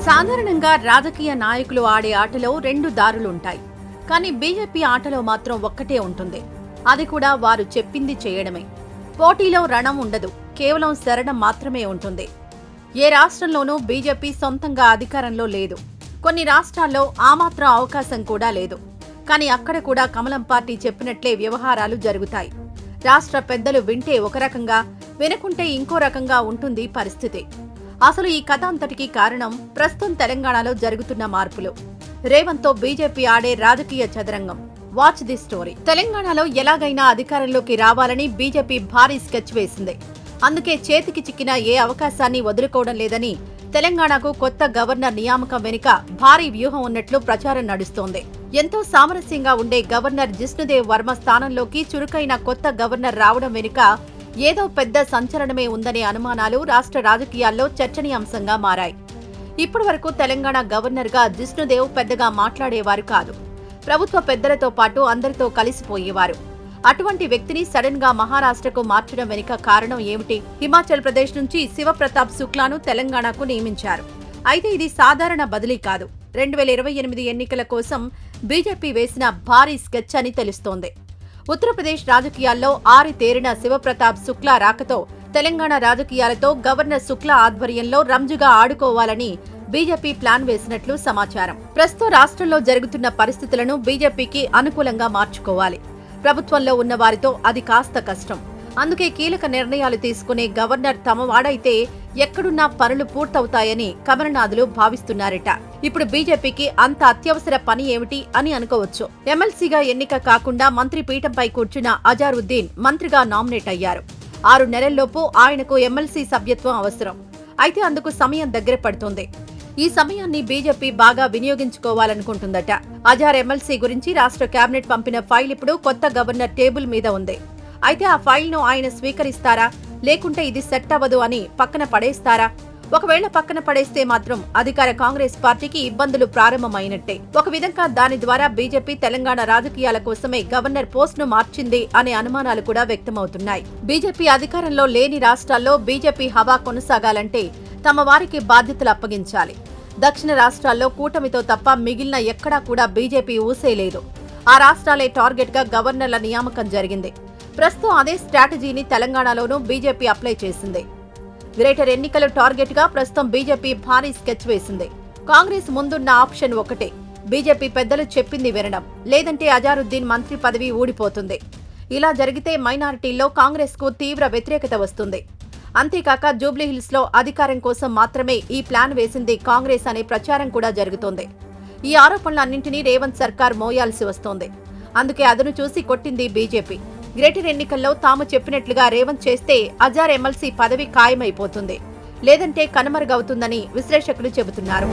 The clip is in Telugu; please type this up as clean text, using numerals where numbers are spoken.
సాధారణంగా రాజకీయ నాయకులు ఆడే ఆటలో రెండు దారులుంటాయి. కానీ బీజేపీ ఆటలో మాత్రం ఒక్కటే ఉంటుంది. అది కూడా వారు చెప్పింది చేయడమే. పోటీలో రణం ఉండదు, కేవలం శరణం మాత్రమే ఉంటుంది. ఏ రాష్ట్రంలోనూ బీజేపీ సొంతంగా అధికారంలో లేదు. కొన్ని రాష్ట్రాల్లో ఆ మాత్రం అవకాశం కూడా లేదు. కానీ అక్కడ కూడా కమలం పార్టీ చెప్పినట్లే వ్యవహారాలు జరుగుతాయి. రాష్ట్ర పెద్దలు వింటే ఒక రకంగా, వినకుంటే ఇంకో రకంగా ఉంటుంది పరిస్థితి. అసలు ఈ కథ అంతటికీ కారణం ప్రస్తుతం తెలంగాణలో జరుగుతున్న మార్పులు. రేవంత్తో బీజేపీ ఆడే రాజకీయ చదరంగం. Watch the story. తెలంగాణలో ఎలాగైనా అధికారంలోకి రావాలని బీజేపీ భారీ స్కెచ్ వేసింది. అందుకే చేతికి చిక్కిన ఏ అవకాశాన్ని వదులుకోవడం లేదని తెలంగాణకు కొత్త గవర్నర్ నియామకం వెనుక భారీ వ్యూహం ఉన్నట్లు ప్రచారం నడుస్తోంది. ఎంతో సామరస్యంగా ఉండే గవర్నర్ జిష్ణుదేవ్ వర్మ స్థానంలోకి చురుకైన కొత్త గవర్నర్ రావడం వెనుక ఏదో పెద్ద సంచలనమే ఉందనే అనుమానాలు రాష్ట్ర రాజకీయాల్లో చర్చనీయాంశంగా మారాయి. ఇప్పటి వరకు తెలంగాణ గవర్నర్గా జిష్ణుదేవ్ పెద్దగా మాట్లాడేవారు కాదు. ప్రభుత్వ పెద్దలతో పాటు అందరితో కలిసిపోయేవారు. అటువంటి వ్యక్తిని సడన్ గా మహారాష్ట్రకు మార్చడం వెనుక కారణం ఏమిటి? హిమాచల్ ప్రదేశ్ నుంచి శివప్రతాప్ శుక్లాను తెలంగాణకు నియమించారు. అయితే ఇది సాధారణ బదిలీ కాదు. 2028 ఎన్నికల కోసం బీజేపీ వేసిన భారీ స్కెచ్ అని తెలుస్తోంది. ఉత్తరప్రదేశ్ రాజకీయాల్లో ఆరితేరిన శివప్రతాప్ శుక్లా రాకతో తెలంగాణ రాజకీయాలతో గవర్నర్ శుక్లా ఆధ్వర్యంలో రంజుగా ఆడుకోవాలని బీజేపీ ప్లాన్ వేసినట్లు సమాచారం. ప్రస్తుతం రాష్ట్రంలో జరుగుతున్న పరిస్థితులను బీజేపీకి అనుకూలంగా మార్చుకోవాలి. ప్రభుత్వంలో ఉన్న వారితో అది కాస్త కష్టం. అందుకే కీలక నిర్ణయాలు తీసుకునే గవర్నర్ తమ వాడైతే ఎక్కడున్నా పనులు పూర్తవుతాయని కమలనాథులు భావిస్తున్నారట. ఇప్పుడు బీజేపీకి అంత అత్యవసర పని ఏమిటి అని అనుకోవచ్చు. ఎమ్మెల్సీగా ఎన్నిక కాకుండా మంత్రి పీఠంపై కూర్చున్న అజారుద్దీన్ మంత్రిగా నామినేట్ అయ్యారు. 6 నెలల్లోపు ఆయనకు ఎమ్మెల్సీ సభ్యత్వం అవసరం. అయితే అందుకు సమయం దగ్గర పడుతోంది. ఈ సమయాన్ని బీజేపీ బాగా వినియోగించుకోవాలనుకుంటుందట. అజార్ ఎమ్మెల్సీ గురించి రాష్ట్ర కేబినెట్ పంపిన ఫైల్ ఇప్పుడు కొత్త గవర్నర్ టేబుల్ మీద ఉంది. అయితే ఆ ఫైల్ను ఆయన స్వీకరిస్తారా, లేకుంటే ఇది సెట్ అవ్వదు అని పక్కన పడేస్తారా? ఒకవేళ పక్కన పడేస్తే మాత్రం అధికార కాంగ్రెస్ పార్టీకి ఇబ్బందులు ప్రారంభమైనట్టే. ఒక విధంగా దాని ద్వారా బీజేపీ తెలంగాణ రాజకీయాల కోసమే గవర్నర్ పోస్ట్ను మార్చింది అనే అనుమానాలు కూడా వ్యక్తమవుతున్నాయి. బీజేపీ అధికారంలో లేని రాష్ట్రాల్లో బీజేపీ హవా కొనసాగాలంటే తమ వారికి బాధ్యతలు అప్పగించాలి. దక్షిణ రాష్ట్రాల్లో కూటమితో తప్ప మిగిలిన ఎక్కడా కూడా బీజేపీ ఊసేలేదు. ఆ రాష్ట్రాలే టార్గెట్ గా గవర్నర్ల నియామకం జరిగింది. ప్రస్తుతం అదే స్ట్రాటజీని తెలంగాణలోనూ బీజేపీ అప్లై చేసింది. గ్రేటర్ ఎన్నికలు టార్గెట్ గా ప్రస్తుతం బీజేపీ భారీ స్కెచ్ వేసింది. కాంగ్రెస్ ముందున్న ఆప్షన్ ఒకటే, బీజేపీ పెద్దలు చెప్పింది వినడం, లేదంటే అజారుద్దీన్ మంత్రి పదవి ఊడిపోతుంది. ఇలా జరిగితే మైనారిటీల్లో కాంగ్రెస్ కు తీవ్ర వ్యతిరేకత వస్తుంది. అంతేకాక జూబ్లీహిల్స్ లో అధికారం కోసం మాత్రమే ఈ ప్లాన్ వేసింది కాంగ్రెస్ అనే ప్రచారం కూడా జరుగుతోంది. ఈ ఆరోపణలన్నింటినీ రేవంత్ సర్కార్ మోయాల్సి వస్తోంది. అందుకే అదను చూసి కొట్టింది బీజేపీ. గ్రేటర్ ఎన్నికల్లో తాము చెప్పినట్లుగా రేవంత్ చేస్తే అజార్ ఎమ్మెల్సీ పదవి ఖాయమైపోతుంది, లేదంటే కనుమరుగవుతుందని విశ్లేషకులు చెబుతున్నారు.